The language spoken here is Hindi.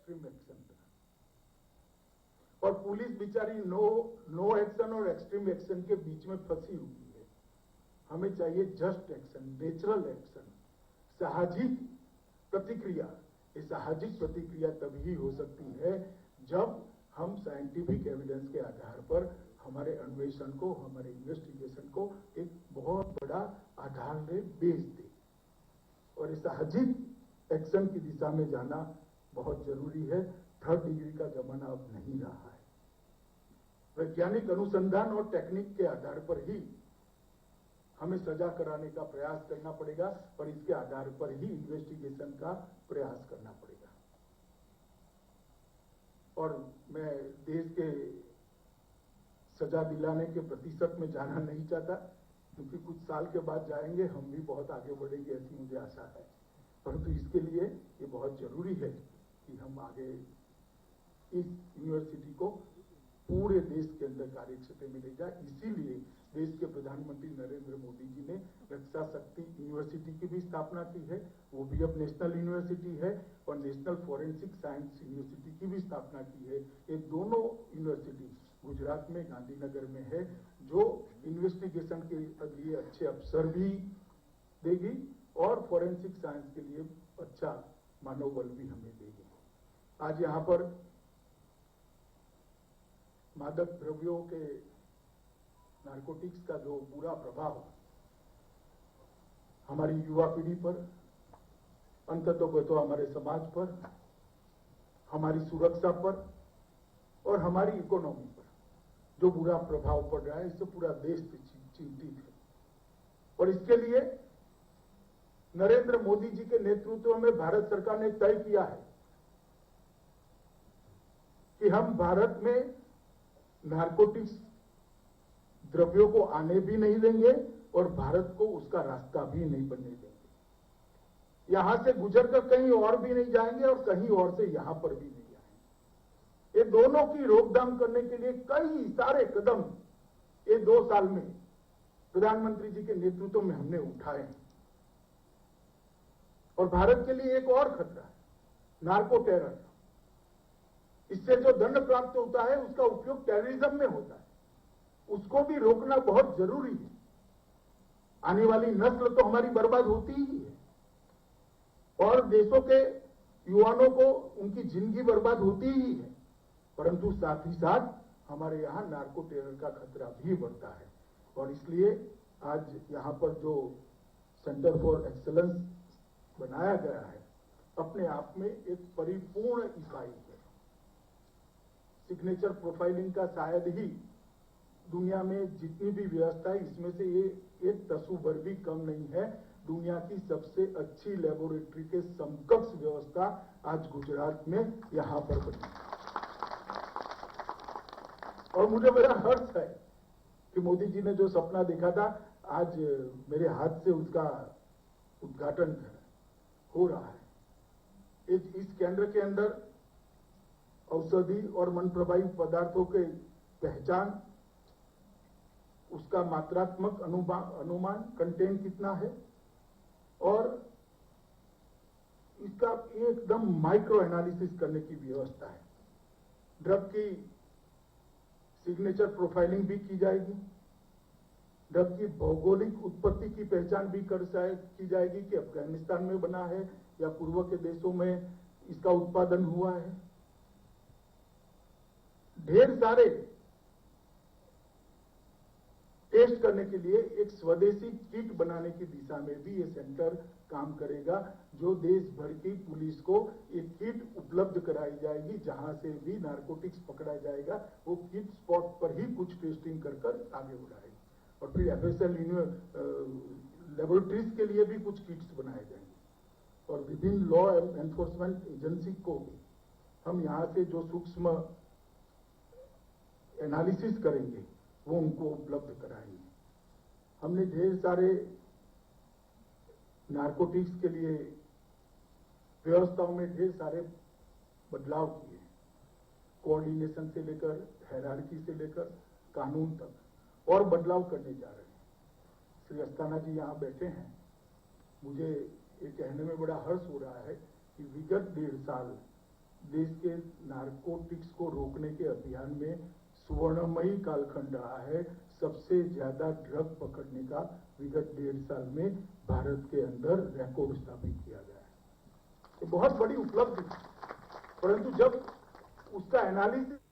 एक्सट्रीम एक्शन था, और पुलिस बेचारी नो एक्शन और एक्सट्रीम एक्शन के बीच में फंसी हुई है। हमें चाहिए जस्ट एक्शन, नेचुरल एक्शन, साहजिक प्रतिक्रिया। ये साहजिक प्रतिक्रिया तभी हो सकती है जब हम साइंटिफिक एविडेंस के आधार पर हमारे अन्वेषण को, हमारे इन्वेस्टिगेशन को एक बहुत बड़ा आधार में बेच दें। और इस साहजिक एक्शन की दिशा में जाना बहुत जरूरी है। थर्ड डिग्री का जमाना अब नहीं रहा है। वैज्ञानिक अनुसंधान और टेक्निक के आधार पर ही हमें सजा कराने का प्रयास करना पड़ेगा, और इसके आधार पर ही इन्वेस्टिगेशन का प्रयास करना पड़ेगा। और मैं देश के सजा दिलाने के प्रतिशत में जाना नहीं चाहता, क्योंकि कुछ साल के बाद जाएंगे, हम भी बहुत आगे बढ़ेंगे ऐसी मुझे आशा है। परंतु इसके लिए ये बहुत जरूरी है कि हम आगे इस यूनिवर्सिटी को पूरे देश के अंदर कार्य क्षेत्र में ले जाए। इसीलिए देश के प्रधानमंत्री नरेंद्र मोदी जी ने रक्षा शक्ति यूनिवर्सिटी की भी स्थापना की है। वो भी अब नेशनल यूनिवर्सिटी है, और नेशनल फॉरेंसिक साइंस यूनिवर्सिटी की भी स्थापना की है। ये दोनों यूनिवर्सिटी गुजरात में गांधीनगर में है, जो इन्वेस्टिगेशन के लिए अच्छे अवसर भी देगी और फॉरेंसिक साइंस के लिए अच्छा मानव बल भी हमें देगी। आज यहाँ पर मादक द्रव्यों के, नारकोटिक्स का जो बुरा प्रभाव हमारी युवा पीढ़ी पर, अंततः हमारे समाज पर, हमारी सुरक्षा पर और हमारी इकोनॉमी पर जो बुरा प्रभाव पड़ रहा है, इससे पूरा देश चिंतित है। और इसके लिए नरेंद्र मोदी जी के नेतृत्व में भारत सरकार ने तय किया है कि हम भारत में नारकोटिक्स द्रव्यों को आने भी नहीं देंगे और भारत को उसका रास्ता भी नहीं बनने देंगे। यहां से गुजरकर कहीं और भी नहीं जाएंगे और कहीं और से यहां पर भी नहीं आएंगे। ये दोनों की रोकथाम करने के लिए कई सारे कदम ये 2 साल में प्रधानमंत्री जी के नेतृत्व में हमने उठाए हैं। और भारत के लिए एक और खतरा है, नार्को टेरर। इससे जो दंड प्राप्त होता है उसका उपयोग टेररिज्म में होता है, उसको भी रोकना बहुत जरूरी है। आने वाली नस्ल तो हमारी बर्बाद होती ही है, और देशों के युवाओं को उनकी जिंदगी बर्बाद होती ही है, परंतु साथ ही साथ हमारे यहाँ नार्को टेरर का खतरा भी बढ़ता है। और इसलिए आज यहाँ पर जो सेंटर फॉर एक्सीलेंस बनाया गया है, अपने आप में एक परिपूर्ण इकाई है। सिग्नेचर प्रोफाइलिंग का शायद ही दुनिया में जितनी भी व्यवस्था है, इसमें से ये एक तसु भर भी कम नहीं है। दुनिया की सबसे अच्छी लेबोरेटरी के समकक्ष व्यवस्था आज गुजरात में यहां पर बनी। और मुझे बड़ा हर्ष है कि मोदी जी ने जो सपना देखा था, आज मेरे हाथ से उसका उद्घाटन हो रहा है। इस केंद्र के अंदर औषधि और मन प्रभावी पदार्थों के पहचान, उसका मात्रात्मक अनुमान, कंटेंट कितना है, और इसका एकदम माइक्रो एनालिसिस करने की व्यवस्था है। ड्रग की सिग्नेचर प्रोफाइलिंग भी की जाएगी, ड्रग की भौगोलिक उत्पत्ति की पहचान भी की जाएगी कि अफगानिस्तान में बना है या पूर्व के देशों में इसका उत्पादन हुआ है। ढेर सारे टेस्ट करने के लिए एक स्वदेशी किट बनाने की दिशा में भी ये सेंटर काम करेगा, जो देश भर की पुलिस को एक किट उपलब्ध कराई जाएगी, जहां से भी नारकोटिक्स पकड़ा जाएगा, वो किट स्पॉट पर ही कुछ टेस्टिंग कर आगे बढ़ाएगी। और फिर एफएसएल लेबोरेटरीज के लिए भी कुछ किट्स बनाए जाएंगे, और विभिन्न लॉ एनफोर्समेंट एजेंसी को हम यहाँ से जो सूक्ष्म एनालिसिस करेंगे वो उनको उपलब्ध कराएंगे। हमने ढेर सारे नारकोटिक्स के लिए व्यवस्थाओं में ढेर सारे बदलाव किए, कोऑर्डिनेशन से लेकर, हायरार्की से लेकर कानून तक, और बदलाव करने जा रहे हैं। श्री अस्थाना जी यहाँ बैठे हैं, मुझे ये कहने में बड़ा हर्ष हो रहा है कि विगत 1.5 साल देश के नारकोटिक्स को रोकने के अभियान में सुवर्णमयी कालखंड रहा है। सबसे ज्यादा ड्रग पकड़ने का विगत 1.5 साल में भारत के अंदर रिकॉर्ड स्थापित किया गया है। ये बहुत बड़ी उपलब्धि, परंतु जब उसका एनालिसिस